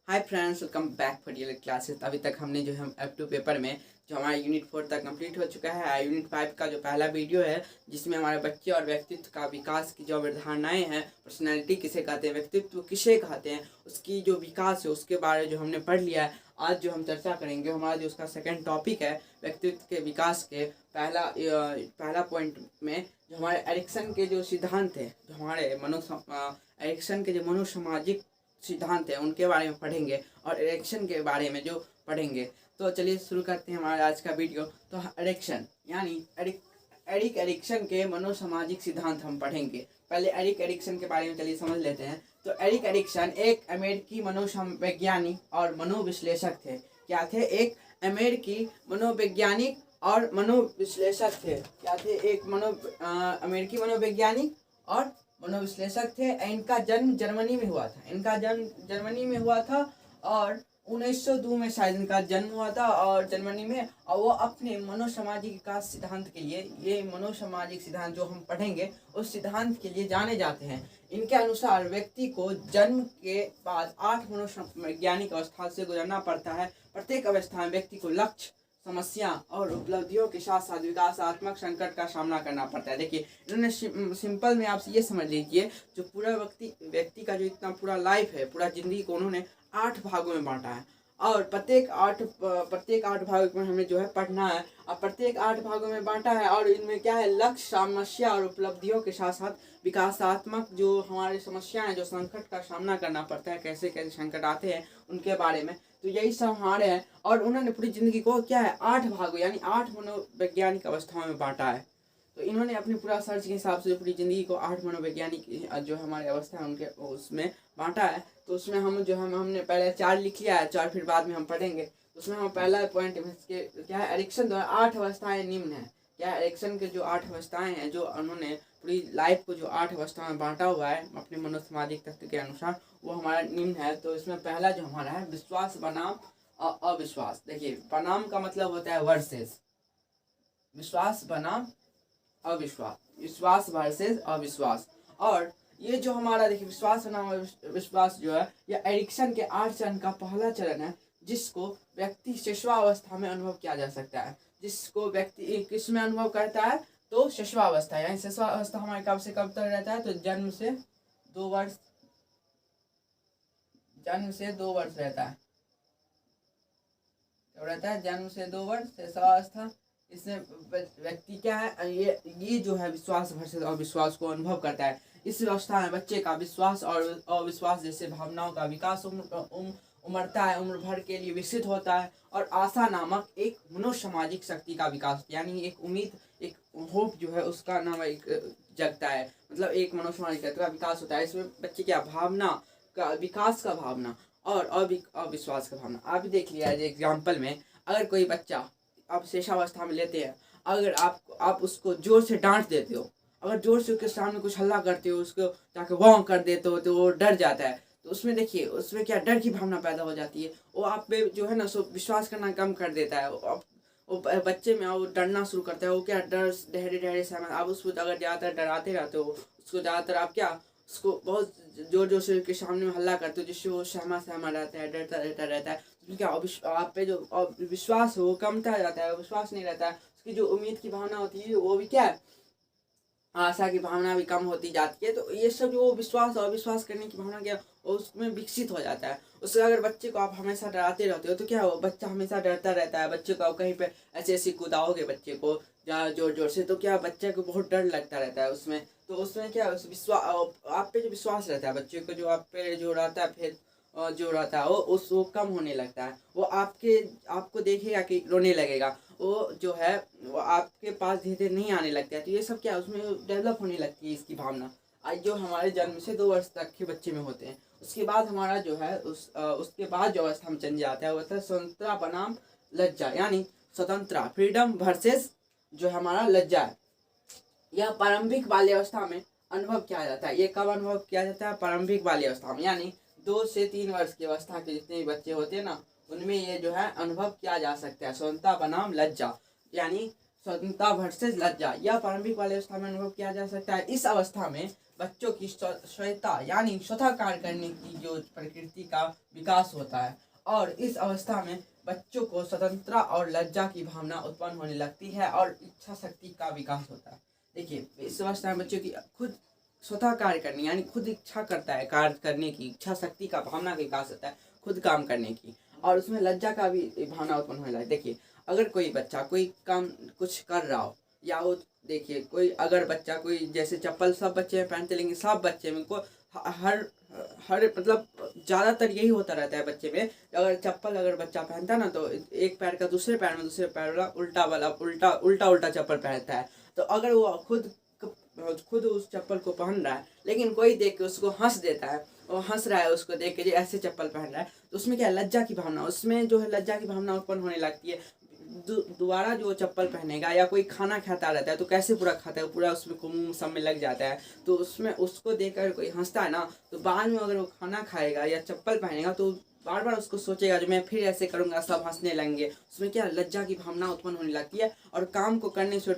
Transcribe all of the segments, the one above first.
Hi friends, welcome back for real classes. अभी तक हमने जो है F2 पेपर में जो हमारा यूनिट 4 तक कंप्लीट हो चुका है। यूनिट 5 का जो पहला वीडियो है जिसमें हमारे बच्चे और व्यक्तित्व का विकास की जो अवधारणाएं हैं, पर्सनैलिटी किसे कहते हैं, व्यक्तित्व किसे कहते हैं, उसकी जो विकास है उसके बारे में जो हमने पढ़ लिया है। आज जो हम चर्चा करेंगे हमारा जो उसका सेकेंड टॉपिक है व्यक्तित्व के विकास के पहला पॉइंट में जो हमारे एरिक्सन के जो सिद्धांत है, जो हमारे एरिक्सन के जो मनोसामाजिक सिद्धांत है उनके बारे में पढ़ेंगे और एरिक्सन के बारे में जो पढ़ेंगे। तो चलिए शुरू करते हैं हमारा आज का वीडियो। तो एरिक्सन यानी एरिक एरिक्सन के मनोसामाजिक सिद्धांत हम पढ़ेंगे। पहले एरिक एरिक्सन के बारे में चलिए समझ लेते हैं। तो एरिक एरिक्सन एक अमेरिकी मनोवैज्ञानिक और मनोविश्लेषक थे। क्या थे? एक अमेरिकी मनोवैज्ञानिक और मनोविश्लेषक थे। क्या थे? अमेरिकी मनोवैज्ञानिक और मनोविश्लेषक थे। इनका जन्म जर्मनी में हुआ था और 1902 में शायद इनका जन्म हुआ था और जर्मनी में। और वो अपने मनोसामाजिक विकास सिद्धांत के लिए, ये मनोसामाजिक सिद्धांत जो हम पढ़ेंगे उस सिद्धांत के लिए जाने जाते हैं। इनके अनुसार व्यक्ति को जन्म के बाद 8 मनोवैज्ञानिक अवस्था से गुजरना पड़ता है। प्रत्येक अवस्था में व्यक्ति को लक्ष्य, समस्या और उपलब्धियों के साथ साथ विकासात्मक संकट का सामना करना पड़ता है। देखिए इन्होंने सिंपल में आप ये समझ लीजिए, जो पूरा व्यक्ति का जो इतना पूरा लाइफ है, पूरा जिंदगी को उन्होंने 8 भागों में बांटा है और प्रत्येक आठ भागों में हमें जो है पढ़ना है और प्रत्येक 8 भागों में बांटा है। और इनमें क्या है, लक्ष्य, समस्या और उपलब्धियों के साथ साथ विकासात्मक जो हमारी समस्याएं, जो संकट का सामना करना पड़ता है, कैसे कैसे संकट आते हैं उनके बारे में। तो यही सब हमारे हैं और उन्होंने पूरी जिंदगी को क्या है 8 भागों यानी 8 मनोवैज्ञानिक अवस्थाओं में बांटा है। तो इन्होंने अपने पूरा सर्च के हिसाब से पूरी जिंदगी को 8 मनोवैज्ञानिक जो हमारे अवस्था है उनके उसमें बांटा है। तो उसमें हमने पहले 4 लिख लिया है, 4 फिर बाद में हम पढ़ेंगे। उसमें हम पहला पॉइंट क्या है, एरिक्सन द्वारा 8 अवस्थाएं निम्न है। क्या है, एरिक्सन के जो 8 अवस्थाएं हैं, जो उन्होंने पूरी लाइफ को जो 8 अवस्थाओं में बांटा हुआ है अपने मनोसामाजिक तत्व के अनुसार, वो हमारा निम्न है। तो इसमें पहला जो हमारा है विश्वास बनाम अविश्वास। देखिए बनाम का मतलब होता है वर्सेस, विश्वास बनाम अविश्वास, विश्वास वर्सेस अविश्वास। और ये जो हमारा देखिए विश्वास बनाम विश्वास जो है, यह एरिक्सन के 8 चरण का पहला चरण है, जिसको व्यक्ति शिशुआवस्था में अनुभव किया जा सकता है। जिसको व्यक्ति किस में अनुभव करता है, तो शिशुआवस्था यानी शिशुआवस्था हमारे कब से कब तक रहता है, तो जन्म से 2 वर्ष रहता है। कब रहता है? जन्म से 2 वर्ष शिशुआवस्था। इसमें व्यक्ति क्या है, ये जो है विश्वास वर्सेस अविश्वास को अनुभव करता है। इस अवस्था में बच्चे का विश्वास और अविश्वास जैसे भावनाओं का विकास उमड़ता है, उम्र भर के लिए विकसित होता है। और आशा नामक एक मनोसामाजिक शक्ति का विकास, यानी एक उम्मीद, एक होप जो है उसका नाम एक जगता है, मतलब एक मनोसामाजिक शक्ति का विकास होता है। इसमें बच्चे क्या भावना का विकास का भावना और अविश्वास का भावना। आप देख लिया है एग्जाम्पल में, अगर कोई बच्चा आप शिशुआवस्था में लेते हैं, अगर आप उसको जोर से डांट देते हो, अगर जोर से उसके सामने कुछ हल्ला करते हो, उसको जाके वाँ कर देते हो, तो वो डर जाता है। तो उसमें देखिए उसमें क्या डर की भावना पैदा हो जाती है। वो आप पे जो है ना सो विश्वास करना कम कर देता है। वो बच्चे में वो डरना शुरू करता है। वो क्या डर धैर्य से आप उसको अगर ज़्यादातर डराते रहते हो, उसको ज़्यादातर आप क्या उसको बहुत जोर जोर से उसके सामने हल्ला करते हो, जिससे वो सहमा रहता है, डरता रहता है। क्या आप पे जो विश्वास है वो कमता जाता है, विश्वास नहीं रहता है। उसकी जो उम्मीद की भावना होती है वो भी क्या है, आशा की भावना भी कम होती जाती है। तो ये सब जो विश्वास और अविश्वास करने की भावना क्या उसमें विकसित हो जाता है। उससे अगर बच्चे को आप हमेशा डराते रहते हो तो क्या हो, बच्चा हमेशा डरता रहता है। बच्चे को आप कहीं पे ऐसे कूदाओगे बच्चे को जोर जोर से, तो क्या बच्चे को बहुत डर लगता रहता है उसमें। तो उसमें क्या उस विश्वास, आप पे जो विश्वास रहता है बच्चे को, जो आप पे जो रहता है फिर जो रहता है वो कम होने लगता है। वो आपको देखेगा कि रोने लगेगा, वो जो है वो आपके पास धीरे धीरे नहीं आने लगता है। तो ये सब क्या उसमें डेवलप होने लगती है इसकी भावना, जो हमारे जन्म से 2 वर्ष तक के बच्चे में होते हैं। उसके बाद हमारा जो है उसके बाद जो अवस्था में चेंज आता है वो होता है स्वतंत्रता बनाम लज्जा, यानी स्वतंत्रता, फ्रीडम वर्सेस जो हमारा लज्जा है। यह प्रारंभिक बाल्यावस्था में अनुभव किया जाता है। ये कब अनुभव किया जाता है? प्रारंभिक बाल्यावस्था में, यानी 2 से 3 वर्ष की अवस्था के जितने भी बच्चे होते हैं ना, उनमें ये जो है अनुभव किया जा सकता है। स्वतंत्रता बनाम लज्जा, यानी स्वतंत्रता वर्सेस लज्जा, यह प्रारंभिक वाली अवस्था में अनुभव किया जा सकता है। इस अवस्था में बच्चों की स्वयंता यानी स्वतः कार्य करने की जो प्रकृति का विकास होता है, और इस अवस्था में बच्चों को स्वतंत्रता और लज्जा की भावना उत्पन्न होने लगती है और इच्छा शक्ति का विकास होता है। देखिए, इस अवस्था में बच्चों की खुद स्वतः कार्य करनी यानी खुद इच्छा करता है कार्य करने की, इच्छा शक्ति का भावना का विकास होता है, खुद काम करने की, और उसमें लज्जा का भी भावना उत्पन्न होने लगती है। देखिए, अगर कोई बच्चा कोई काम कुछ कर रहा हो, या वो देखिए कोई अगर बच्चा कोई जैसे चप्पल सब बच्चे पहनते, लेकिन सब बच्चे में को हर मतलब ज़्यादातर यही होता रहता है बच्चे में, अगर चप्पल अगर बच्चा पहनता है ना, तो एक पैर का दूसरे पैर में, दूसरे पैर वाला उल्टा चप्पल पहनता है। तो अगर वो खुद उस चप्पल को पहन रहा है, लेकिन कोई देख के उसको हंस देता है, वो हंस रहा है उसको देख के, जो ऐसे चप्पल पहन रहा है, तो उसमें क्या लज्जा की भावना, उसमें जो है लज्जा की भावना उत्पन्न होने लगती है। दोबारा जो चप्पल पहनेगा, या कोई खाना खाता रहता है तो कैसे पूरा खाता है, पूरा उसमें मुंह सब में लग जाता है, तो उसमें उसको देखकर कोई हंसता है ना, तो बाद में अगर वो खाना खाएगा या चप्पल पहनेगा तो बार बार उसको सोचेगा जो मैं फिर ऐसे करूँगा, सब हंसने लगेंगे। उसमें क्या लज्जा की भावना उत्पन्न होने लगती है, और काम को करने से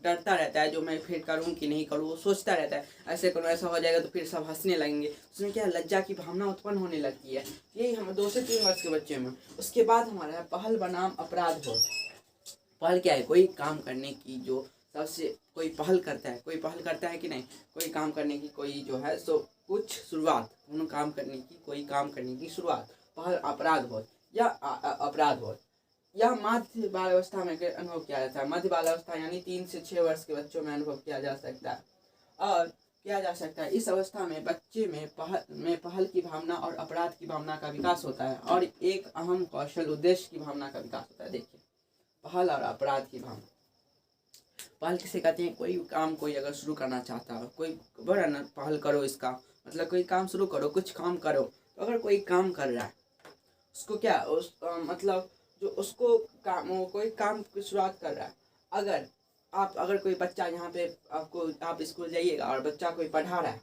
डरता रहता है, जो मैं फिर करूँ कि नहीं करूँ, वो सोचता रहता है ऐसे करूँ, ऐसा हो जाएगा तो फिर सब हंसने लगेंगे। उसमें क्या लज्जा की भावना उत्पन्न होने लगती है। यही हम 2 से 3 वर्ष के बच्चे में। उसके बाद हमारा है पहल बनाम अपराध बोध। पहल क्या है? कोई काम करने की जो सबसे कोई पहल करता है कि नहीं, कोई काम करने की कोई जो है सो कुछ शुरुआत, काम करने की शुरुआत, पहल अपराध बोध या अपराध बोध। यह मध्य बाल अवस्था में अनुभव किया जाता है। मध्य बाल अवस्था यानी 3 से 6 वर्ष के बच्चों में अनुभव किया जा सकता है। इस अवस्था में बच्चे में पहल की भावना और अपराध की भावना का विकास होता है, और एक अहम कौशल उद्देश्य की भावना का विकास होता है। देखिए, पहल और अपराध की भावना। पहल किसे कहते हैं? कोई काम कोई अगर शुरू करना चाहता है, कोई बोला ना पहल करो, इसका मतलब कोई काम शुरू करो, कुछ काम करो। तो अगर कोई काम कर रहा है, उसको क्या मतलब जो उसको कोई काम की शुरुआत कर रहा है, अगर कोई बच्चा यहाँ पे आप स्कूल जाइएगा और बच्चा कोई पढ़ा रहा है,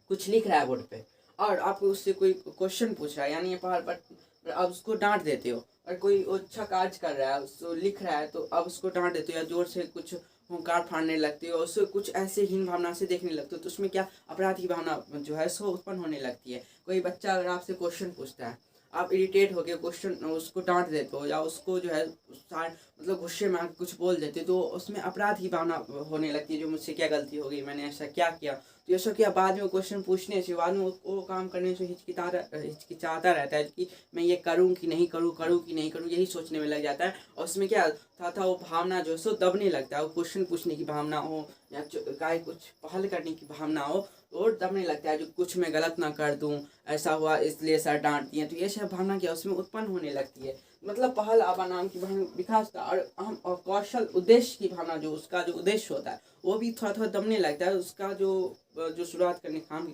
कुछ लिख रहा है बोर्ड पे, और आप उससे कोई क्वेश्चन पूछ रहा है, यानी ये पहल पर आप उसको डांट देते हो। और कोई अच्छा कार्य कर रहा है, उसको लिख रहा है, तो आप उसको डांट देते हो या जोर से कुछ हुंकार फाड़ने लगती हो, उसको कुछ ऐसे हीन भावना से देखने लगते हो, तो उसमें क्या अपराध की भावना जो है सो उत्पन्न होने लगती है। कोई बच्चा अगर आपसे क्वेश्चन पूछता है, आप इरिटेट हो गए, क्वेश्चन उसको डांट देते हो, या उसको जो है मतलब गुस्से में कुछ बोल देते हो, तो उसमें अपराध की भावना होने लगती है, जो मुझसे क्या गलती हो गई, मैंने ऐसा क्या किया। तो ऐसा क्या बाद में क्वेश्चन पूछने से, बाद में वो काम करने से हिचकिचाता रहता है कि मैं ये करूँ कि नहीं करूँ, यही सोचने में लग जाता है। और उसमें क्या था वो भावना जो है सो दबने लगता है। वो क्वेश्चन पूछने की भावना हो या कुछ पहल करने की भावना हो, और दबने लगता है, जो कुछ मैं गलत ना कर दूं, ऐसा हुआ इसलिए सर डांट दिए, तो ये सब भावना क्या उसमें उत्पन्न होने लगती है। मतलब पहल बनाम की भावना विकास का, और अहम और कौशल उद्देश्य की भावना, जो उसका जो उद्देश्य होता है वो भी थोड़ा थोड़ा दबने लगता है। उसका जो शुरुआत करने काम की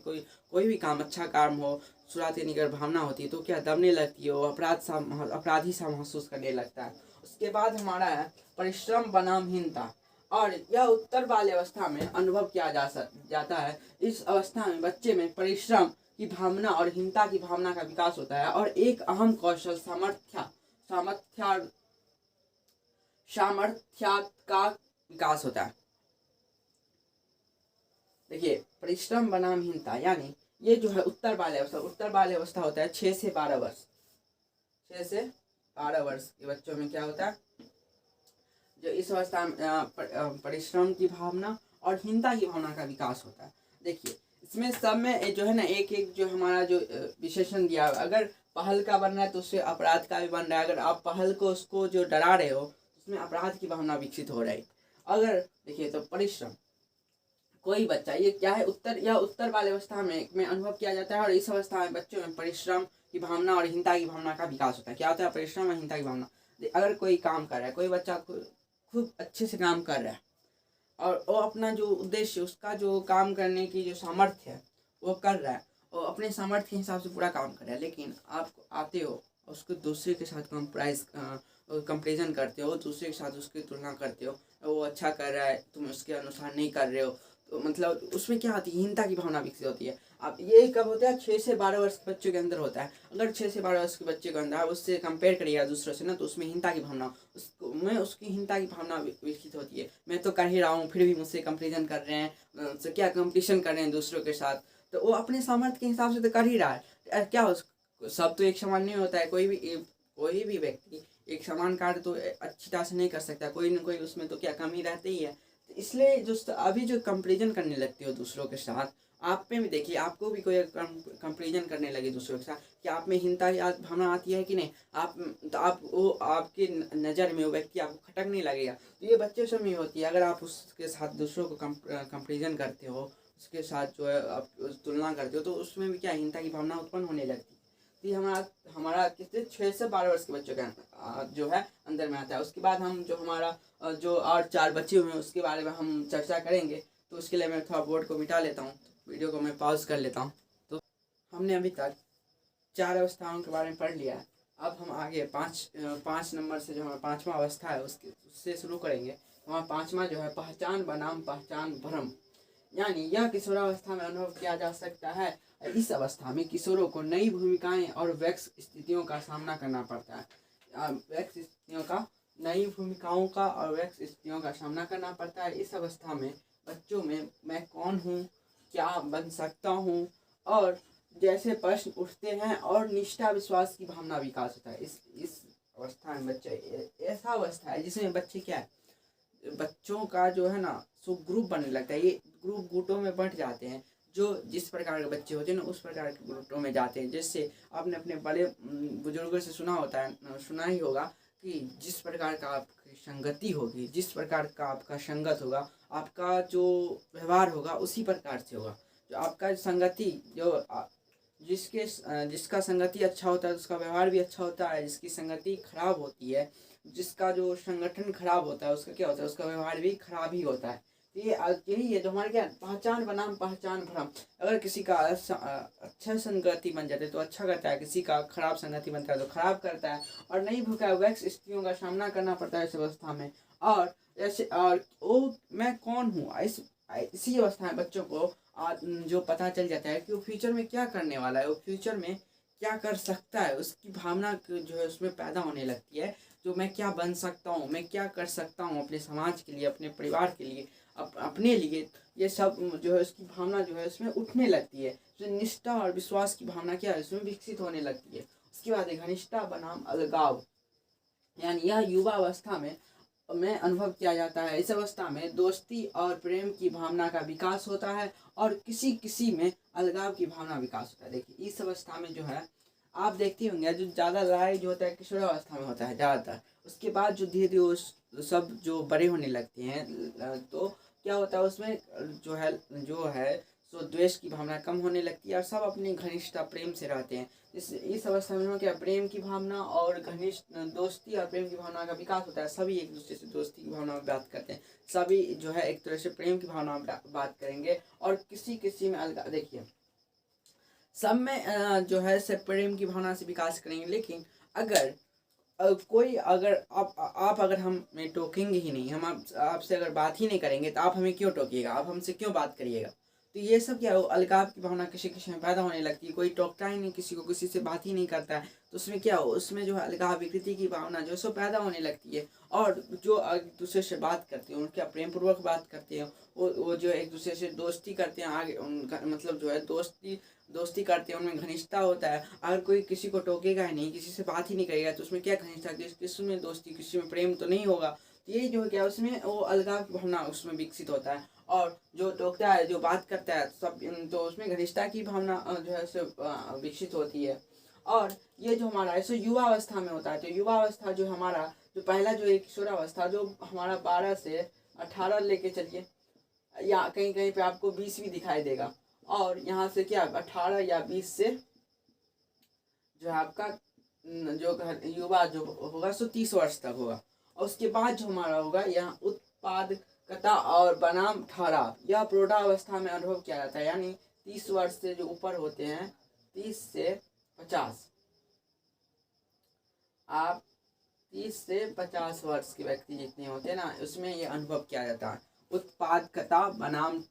कोई भी काम, अच्छा काम हो, शुरुआत करने की भावना होती है तो क्या दबने लगती है, वो अपराधी सा महसूस करने लगता है। उसके बाद हमारा है परिश्रम बनाम हीनता, और यह उत्तर बाल्य अवस्था में अनुभव किया जाता है। इस अवस्था में बच्चे में परिश्रम की भावना और हीनता की भावना का विकास होता है, और एक अहम कौशल सामर्थ्य का विकास होता है। देखिए, परिश्रम बनाम हीनता यानी ये जो है उत्तर बाल्य अवस्था होता है 6 से 12 वर्ष। 6 से 12 वर्ष के बच्चों में क्या होता है, जो इस अवस्था में परिश्रम की भावना और हीनता की भावना का विकास होता है। देखिए, इसमें सब में जो है ना एक जो हमारा जो विशेषण दिया, अगर पहल का बन रहा है तो उससे अपराध का भी बन रहा है। अगर आप पहल को उसको जो डरा रहे हो, उसमें अपराध की भावना विकसित हो रही। अगर देखिए तो परिश्रम, कोई बच्चा ये क्या है उत्तर वाले अवस्था में अनुभव किया जाता है, और इस अवस्था में बच्चों में परिश्रम की भावना और हीनता की भावना का विकास होता है। क्या होता है? परिश्रम और हीनता की भावना। अगर कोई काम कर रहा है, कोई बच्चा खूब अच्छे से काम कर रहा है, और वो अपना जो उद्देश्य, उसका जो काम करने की जो सामर्थ्य है वो कर रहा है, वो अपने सामर्थ्य के हिसाब से पूरा काम कर रहा है, लेकिन आप आते हो उसको दूसरे के साथ कंपेरिजन करते हो, दूसरे के साथ उसकी तुलना करते हो, वो अच्छा कर रहा है तुम उसके अनुसार नहीं कर रहे हो, तो मतलब उसमें क्या आती है, हीनता की भावना विकसित होती है। अब ये कब होता है, 6 से 12 वर्ष के बच्चों के अंदर होता है। अगर 6 से 12 वर्ष के बच्चे के अंदर उससे कंपेयर करिएगा दूसरों से ना, तो उसमें हीनता की भावना, उसकी हीनता की भावना विकसित होती है। मैं तो कर ही रहा हूँ, फिर भी मुझसे कंपेरिजन कर रहे हैं, तो क्या कंपटीशन कर रहे हैं दूसरों के साथ। तो वो अपने सामर्थ्य के हिसाब से तो कर ही रहा है। क्या सब तो एक समान नहीं होता है, कोई भी व्यक्ति एक समान कार्य तो अच्छी तरह से नहीं कर सकता, कोई ना कोई उसमें तो क्या कमी रहती ही है। तो इसलिए जो अभी जो कंपेरिजन करने लगती हो दूसरों के साथ, आप में भी देखिए, आपको भी कोई कंपेरिजन करने लगे दूसरों के साथ, कि आप में हीनता की भावना आती है कि नहीं, आप वो आपकी नज़र में वो व्यक्ति आपको खटकने लगेगा। तो ये बच्चे सब में होती है। अगर आप उसके साथ दूसरों को कंपेरिजन करते हो, उसके साथ जो है आप तुलना करते हो, तो उसमें भी क्या हीनता की भावना उत्पन्न होने लगती है। तो ये हमारा कितने 6 से 12 वर्ष के बच्चों का जो है अंदर में आता है। उसके बाद हम जो हमारा जो और 4 बच्चे हुए हैं उसके बारे में हम चर्चा करेंगे। तो उसके लिए मैं थोड़ा बोर्ड को मिटा लेता हूँ, वीडियो को मैं पॉज कर लेता हूँ। तो हमने अभी तक 4 अवस्थाओं के बारे में पढ़ लिया है। अब हम आगे 5 नंबर से जो हमारा 5वां अवस्था है उससे शुरू करेंगे। हमारा 5वां जो है पहचान बनाम पहचान भ्रम, यानी यह किशोरावस्था में अनुभव किया जा सकता है। इस अवस्था में किशोरों को नई भूमिकाएं और वैक्स स्थितियों का सामना करना पड़ता है। वैक्स स्थितियों का नई भूमिकाओं का और वैक्स स्थितियों का सामना करना पड़ता है। इस अवस्था में बच्चों में मैं कौन हूँ, क्या बन सकता हूँ, और जैसे प्रश्न उठते हैं और निष्ठा विश्वास की भावना विकास होता है। इस अवस्था में बच्चे, ऐसा अवस्था है जिसमें बच्चे क्या है, बच्चों का जो है ना सो ग्रुप बनने लगता है। ये ग्रुप गुटों में बंट जाते हैं। जो जिस प्रकार के बच्चे होते हैं ना उस प्रकार के ग्रुपों में जाते हैं। जैसे आपने अपने बड़े बुजुर्गों से सुना ही होगा कि जिस प्रकार का आपकी संगति होगी, जिस प्रकार का आपका संगत होगा, आपका जो व्यवहार होगा उसी प्रकार से होगा। जो आपका संगति जिसका संगति अच्छा होता है उसका व्यवहार भी अच्छा होता है। जिसकी संगति खराब होती है, जिसका जो संगठन खराब होता है उसका क्या होता है, उसका व्यवहार भी खराब ही होता है। तो ये यही है जो हमारे क्या पहचान बनाम पहचान भ्रम। अगर किसी का अच्छा संगति बन जाते तो अच्छा करता है, किसी का खराब संगति बनता है तो खराब करता है, और नई वैक्स स्थितियों का सामना करना पड़ता है इस अवस्था में। और जैसे और वो मैं कौन हूँ, इसी अवस्था में बच्चों को जो पता चल जाता है कि वो फ्यूचर में क्या करने वाला है, वो फ्यूचर में क्या कर सकता है, उसकी भावना जो है उसमें पैदा होने लगती है। जो मैं क्या बन सकता हूँ, मैं क्या कर सकता हूँ अपने समाज के लिए, अपने परिवार के लिए, अपने लिए, ये सब जो है उसकी भावना जो है उसमें उठने लगती है। तो निष्ठा और विश्वास की भावना क्या है उसमें विकसित होने लगती है। उसके बाद घनिष्ठता बनाम अलगाव, यानी यह युवा अवस्था में अनुभव किया जाता है। इस अवस्था में दोस्ती और प्रेम की भावना का विकास होता है और किसी किसी में अलगाव की भावना विकास होता है। देखिए इस अवस्था में जो है आप देखते होंगे जो ज़्यादा लड़ाई जो होता है किशोरावस्था में होता है ज़्यादातर। उसके बाद जो धीरे धीरे सब जो बड़े होने लगते हैं तो क्या होता है उसमें जो है सो द्वेष की भावना कम होने लगती है और सब अपनी घनिष्ठता प्रेम से रहते हैं। इस अवस्था में क्या प्रेम की भावना और घनिष्ठ दोस्ती और प्रेम की भावना का विकास होता है। सभी एक दूसरे से दोस्ती की भावना में बात करते हैं, सभी जो है एक तरह से प्रेम की भावना में बात करेंगे, और किसी किसी में अलग देखिए सब में जो है से प्रेम की भावना से विकास करेंगे। लेकिन अगर अगर आप अगर हमें टोकेंगे ही नहीं, हम आपसे अगर बात ही नहीं करेंगे तो आप हमें क्यों टोकिएगा, आप हमसे क्यों बात करिएगा। तो ये सब क्या हो, अलगाव की भावना किसी किसी में पैदा होने लगती है। कोई टोकता ही नहीं किसी को, किसी से बात ही नहीं करता है, तो उसमें क्या हो, उसमें जो है अलगाव विकृति की भावना जो है सो पैदा होने लगती है। और जो एक दूसरे से बात करते हैं उनका प्रेम पूर्वक बात करते हैं, वो जो एक दूसरे से दोस्ती करते हैं, आगे उनका मतलब जो है दोस्ती करते हैं, उनमें घनिष्ठता होता है। अगर कोई किसी को टोकेगा ही नहीं, किसी से बात ही नहीं करेगा, तो उसमें क्या घनिष्ठता, किसी में दोस्ती, किसी में प्रेम तो नहीं होगा। तो ये जो है क्या उसमें वो अलगाव की भावना उसमें विकसित होता है। और जो टोकता है, जो बात करता है सब, तो उसमें घनिष्ठता की भावना जो है सो विकसित होती है। और ये जो हमारा ऐसे युवा अवस्था में होता है, तो युवा अवस्था जो हमारा जो पहला जो एक किशोरावस्था जो हमारा 12 से 18 लेके चलिए, या कहीं कहीं पे आपको 20 भी दिखाई देगा। और यहाँ से क्या 18 या 20 से जो है आपका जो युवा जो होगा सो 30 वर्ष तक होगा। और उसके बाद जो हमारा होगा यहाँ उत्पादकता और बनाम ठहराव, यह प्रौढ़ावस्था में अनुभव किया जाता है। यानी 30 वर्ष से जो ऊपर होते हैं, 30 से 50, आप 30 से 50 वर्ष के व्यक्ति जितने होते हैं ना, उसमें ये अनुभव किया जाता है उत्पादकता बनाम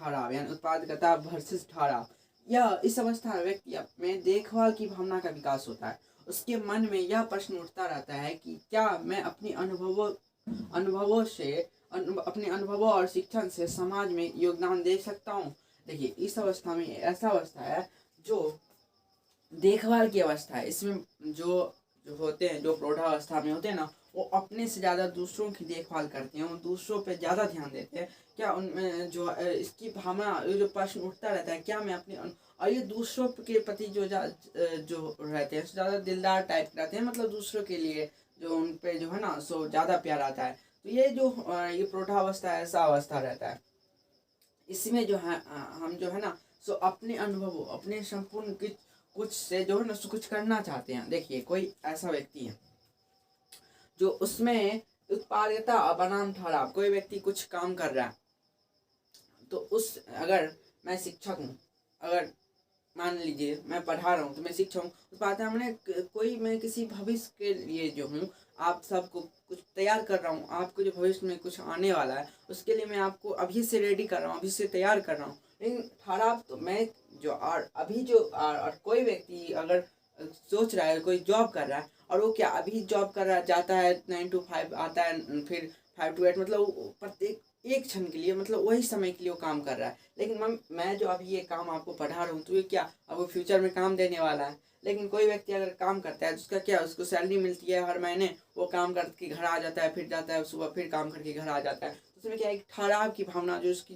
ठहराव यानी उत्पादकता वर्सेस ठहराव। यह इस अवस्था में व्यक्ति में देखभाल की भावना का विकास होता है। उसके मन में यह प्रश्न उठता रहता है कि क्या मैं अपने अपने अनुभवों और शिक्षण से समाज में योगदान दे सकता हूँ। देखिए, इस अवस्था में ऐसा अवस्था है जो देखभाल की अवस्था है। इसमें जो जो होते हैं, जो प्रौढ़ावस्था में होते हैं ना, वो अपने से ज़्यादा दूसरों की देखभाल करते हैं, वो दूसरों पे ज़्यादा ध्यान देते हैं। क्या उनमें जो इसकी भावना, जो प्रश्न उठता रहता है, क्या मैं अपने और ये दूसरों के प्रति जो रहते हैं ज़्यादा दिलदार टाइप रहते हैं, मतलब दूसरों के लिए जो उन पे जो है ना सो ज़्यादा प्यार आता है। तो ये जो ये प्रौढ़ावस्था है, ऐसा अवस्था रहता है। इसमें जो है हम जो है ना सो अपने अनुभवों, अपने संपूर्ण कुछ से जो है ना कुछ करना चाहते हैं। देखिए, कोई ऐसा व्यक्ति है जो उसमें उत्पादकता बनाम ठहराव, कोई व्यक्ति कुछ काम कर रहा है, तो उस अगर मैं शिक्षक हूँ, अगर मान लीजिए मैं पढ़ा रहा हूँ तो मैं शिक्षक हूँ, उत्पादकता मैंने कोई मैं किसी भविष्य के लिए जो हूँ आप सबको कुछ तैयार कर रहा हूँ, आपको जो भविष्य में कुछ आने वाला है उसके लिए मैं आपको अभी से रेडी कर रहा हूँ, अभी से तैयार कर रहा हूँ। लेकिन ठहराव तो मैं जो और अभी जो और कोई व्यक्ति अगर सोच रहा है, कोई जॉब कर रहा है और वो क्या अभी जॉब कर रहा है, जाता है 9 to 5 आता है, फिर 5 to 8, मतलब प्रत्येक एक क्षण के लिए, मतलब वही समय के लिए वो काम कर रहा है। लेकिन मैं जो अभी ये काम आपको पढ़ा रहा हूँ तो ये क्या अब वो फ्यूचर में काम देने वाला है। लेकिन कोई व्यक्ति अगर काम करता है तो उसका क्या, उसको सैलरी मिलती है हर महीने, वो काम करके घर आ जाता है, फिर जाता है सुबह, फिर काम करके घर आ जाता है। तो उसमें क्या एक ठहराव की भावना, जो उसकी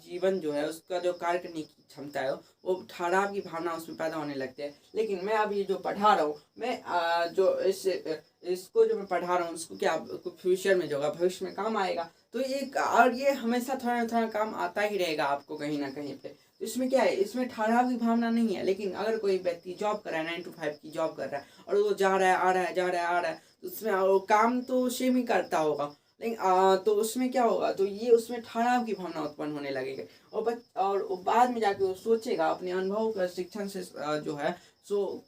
जीवन जो है उसका जो कार्य करने की क्षमता है वो ठहराव की भावना उसमें पैदा होने लगती है। लेकिन मैं अभी जो पढ़ा रहा हूँ, मैं जो इसको जो मैं पढ़ा रहा हूँ उसको क्या फ्यूचर में जो होगा, भविष्य में काम आएगा। तो ये हमेशा थोड़ा ना थोड़ा काम आता ही रहेगा आपको कहीं ना कहीं पे। तो इसमें क्या है, इसमें ठहराव की भावना नहीं है। लेकिन अगर कोई व्यक्ति जॉब कर रहा है, 9 to 5 की जॉब कर रहा है और वो जा रहा है, आ रहा है, जा रहा है, आ रहा है, तो उसमें वो काम तो सेम ही करता होगा। लेकिन तो उसमें क्या होगा, तो ये उसमें ठहराव की भावना उत्पन्न होने लगेगी और बाद में जाके वो सोचेगा अपने अनुभव का शिक्षण से जो है सो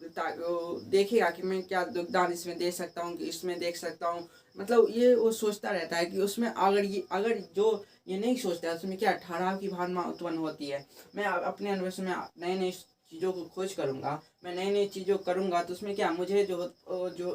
देखेगा कि मैं क्या योगदान इसमें दे सकता हूँ, कि इसमें देख सकता हूँ। मतलब ये वो सोचता रहता है कि उसमें अगर जो ये नहीं सोचता है उसमें क्या ठहराव की भावना उत्पन्न होती है। मैं अपने अन्वेषण में नई नई चीज़ों को खोज करूँगा, मैं नई नई चीज़ों करूँगा, तो उसमें क्या मुझे जो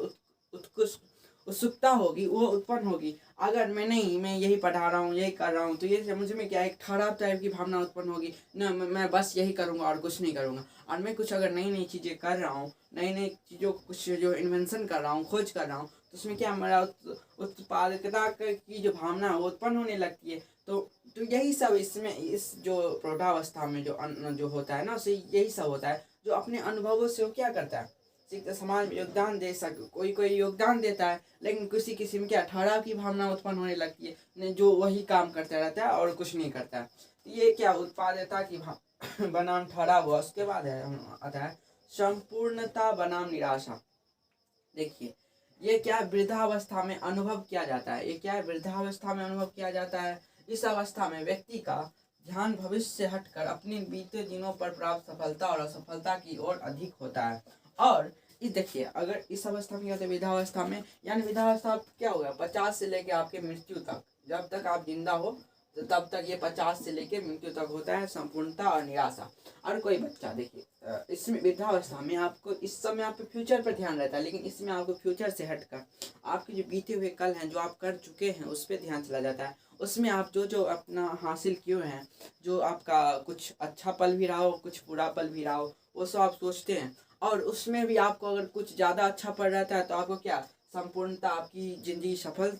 उत्कृष्ट उत्सुकता होगी वो उत्पन्न होगी। अगर मैं यही पढ़ा रहा हूँ, यही कर रहा हूँ, तो ये मुझे में क्या एक ठहराव टाइप की भावना उत्पन्न होगी ना, मैं बस यही करूँगा और कुछ नहीं करूँगा। और मैं कुछ अगर नई नई चीज़ें कर रहा हूँ, नई नई चीज़ों को कुछ जो इन्वेंशन कर रहा हूँ, खोज कर रहा हूँ, तो उसमें क्या मेरा उत्पादकता की जो भावना है वो उत्पन्न होने लगती है। तो यही सब इसमें इस जो प्रौढ़ावस्था में जो होता है ना, उसे यही सब होता है। जो अपने अनुभवों से वो क्या करता है, समाज में योगदान दे कोई योगदान देता है, लेकिन किसी में क्या ठहराव की भावना उत्पन्न होने लगती है, जो वही काम करता रहता है और कुछ नहीं करता है। ये क्या उत्पादकता की बनाम ठहराव हुआ। उसके बाद आता है संपूर्णता बनाम निराशा। देखिए, ये क्या वृद्धावस्था में अनुभव किया जाता है, ये क्या वृद्धावस्था में अनुभव किया जाता है। इस अवस्था में व्यक्ति का ध्यान भविष्य से हटकर अपने बीते दिनों पर प्राप्त सफलता और असफलता की ओर अधिक होता है। और इस देखिए, अगर इस अवस्था में होता है वृद्धावस्था में, यानी वृद्धावस्था क्या होगा 50 से लेकर आपके मृत्यु तक, जब तक आप जिंदा हो तो तब तक ये 50 से लेकर मृत्यु तक होता है संपूर्णता और निराशा। और कोई बच्चा देखिए इसमें वृद्धावस्था में आपको इस समय आपके फ्यूचर पर ध्यान रहता है, लेकिन इसमें आपको फ्यूचर से हटकर आपके जो बीते हुए कल हैं, जो आप कर चुके हैं, उस पर ध्यान चला जाता है। उसमें आप जो अपना हासिल किए हैं, जो आपका कुछ अच्छा पल भी रहा हो, कुछ बुरा पल भी रहा हो, वो सब आप सोचते हैं। और उसमें भी आपको अगर कुछ ज़्यादा अच्छा पल रहता है तो आपको क्या संपूर्णता, आपकी ज़िंदगी सफल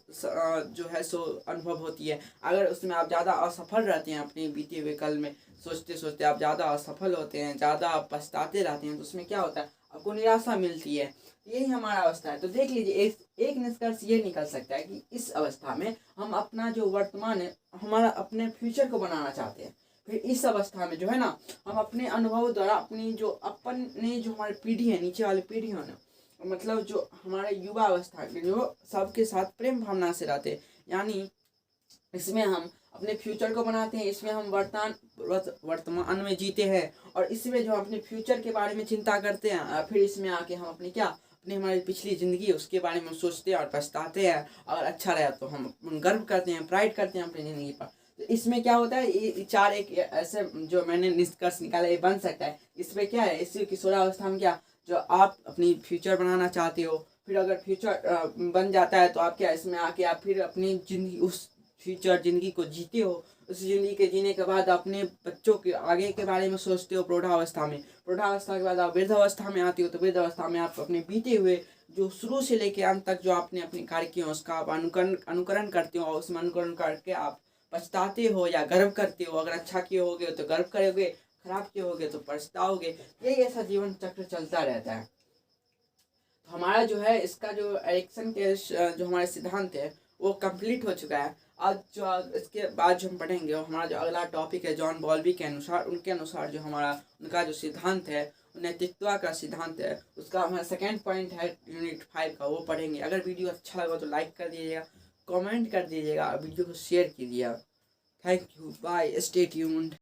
जो है सो अनुभव होती है। अगर उसमें आप ज़्यादा असफल रहते हैं, अपने बीते हुए कल में सोचते सोचते आप ज़्यादा असफल होते हैं, ज़्यादा आप पछताते रहते हैं, तो उसमें क्या होता है, आपको निराशा मिलती है। यही हमारा अवस्था है। तो देख लीजिए, एक निष्कर्ष ये निकल सकता है कि इस अवस्था में हम अपना जो वर्तमान है, हमारा अपने फ्यूचर को बनाना चाहते हैं। फिर इस अवस्था में जो है ना, हम अपने अनुभव द्वारा अपनी जो हमारी पीढ़ी है, नीचे वाली पीढ़ी है ना, मतलब जो हमारे युवा अवस्था के जो सबके साथ प्रेम भावना से रहते हैं, यानी इसमें हम अपने फ्यूचर को बनाते हैं, इसमें हम वर्तमान में जीते हैं, और इसमें जो अपने फ्यूचर के बारे में चिंता करते हैं। फिर इसमें आके हम अपनी हमारी पिछली ज़िंदगी उसके बारे में सोचते हैं और पछताते हैं। अगर अच्छा रहा तो हम गर्व करते हैं, प्राइड करते हैं अपनी ज़िंदगी पर। तो इसमें क्या होता है, ये चार एक ऐसे जो मैंने निष्कर्ष निकाला ये बन सकता है। इसमें क्या है, इसी किशोरावस्था में क्या, जो आप अपनी फ्यूचर बनाना चाहते हो, फिर अगर फ्यूचर बन जाता है तो आप क्या इसमें आके आप फिर अपनी ज़िंदगी उस फ्यूचर ज़िंदगी को जीते हो। उस ज़िंदगी के जीने के बाद अपने बच्चों के आगे के बारे में सोचते हो प्रौढ़ावस्था में। प्रौढ़ावस्था के बाद आप वृद्धावस्था में आते हो, तो वृद्धावस्था में आप अपने बीते हुए जो शुरू से लेकर अंत तक जो आपने अपने कार्य किए उसका आप अनुकरण करते हो, और उसमें अनुकरण करके आप पछताते हो या गर्व करते हो। अगर अच्छा किए होगे तो गर्व करोगे, खराब किए होगे तो पछताओगे। यही ऐसा जीवन चक्र चलता रहता है। तो हमारा जो है इसका जो एरिक्सन के जो हमारे सिद्धांत है वो कंप्लीट हो चुका है। आज जो इसके बाद जो हम पढ़ेंगे वो हमारा जो अगला टॉपिक है जॉन बॉल्बी के अनुसार, उनके अनुसार जो हमारा उनका जो सिद्धांत है, नैतिकता का सिद्धांत है, उसका हमारा सेकेंड पॉइंट है यूनिट 5 का, वो पढ़ेंगे। अगर वीडियो अच्छा लगा तो लाइक कर दीजिएगा, कमेंट कर दीजिएगा, वीडियो को शेयर कीजिएगा। Thank you, bye, stay tuned.